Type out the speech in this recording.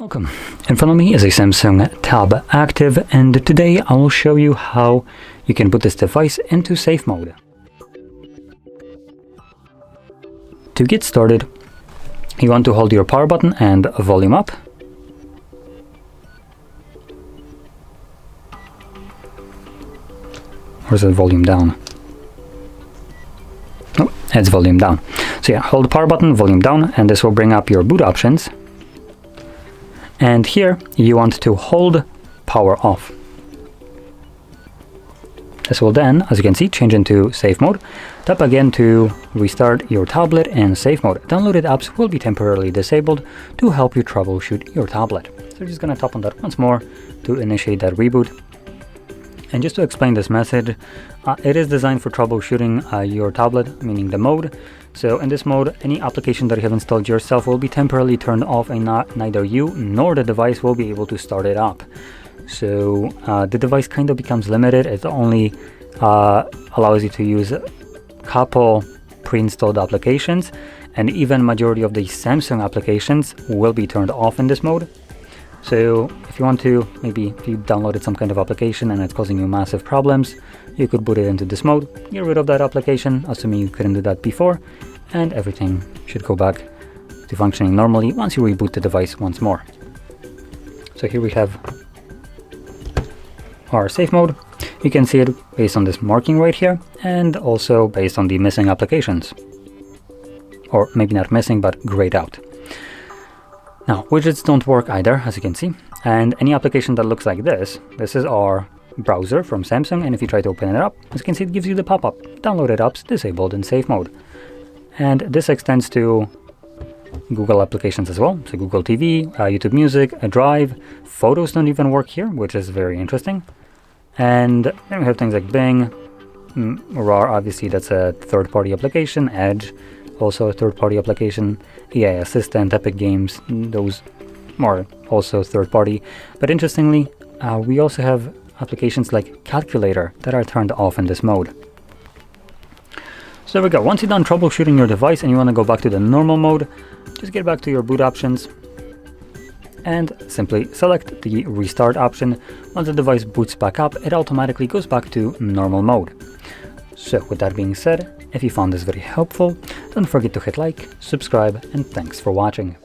Welcome. In front of me is a Samsung Tab Active, and today I will show you how you can put this device into safe mode. To get started, you want to hold your power button and volume up. Or is it volume down? Oh, it's volume down. So yeah, hold the power button, volume down, and this will bring up your boot options. And here you want to hold power off. This will then, as you can see, change into safe mode. Tap again to restart your tablet in safe mode. Downloaded apps will be temporarily disabled to help you troubleshoot your tablet. So we're just going to tap on that once more to initiate that reboot. And just to explain this message, it is designed for troubleshooting your tablet, meaning the mode. So in this mode, any application that you have installed yourself will be temporarily turned off, and neither you nor the device will be able to start it up. So the device kind of becomes limited. It only allows you to use a couple pre-installed applications, and even majority of the Samsung applications will be turned off in this mode. So if you want to, maybe if you downloaded some kind of application and it's causing you massive problems, you could put it into this mode, get rid of that application, assuming you couldn't do that before, and everything should go back to functioning normally once you reboot the device once more. So here we have our safe mode. You can see it based on this marking right here, and also based on the missing applications. Or maybe not missing, but grayed out. Now, widgets don't work either, as you can see, and any application that looks like this is our browser from Samsung, and if you try to open it up, as you can see, it gives you the pop-up, downloaded apps disabled in safe mode. And this extends to Google applications as well, so Google TV, YouTube Music, a Drive, Photos don't even work here, which is very interesting. And then we have things like Bing, RAR, obviously that's a third-party application, Edge, also a third-party application, AI Assistant, Epic Games, those are also third-party. But interestingly, we also have applications like Calculator that are turned off in this mode. So there we go. Once you're done troubleshooting your device and you want to go back to the normal mode, just get back to your boot options and simply select the restart option. Once the device boots back up, it automatically goes back to normal mode. So with that being said, if you found this very helpful, don't forget to hit like, subscribe, and thanks for watching.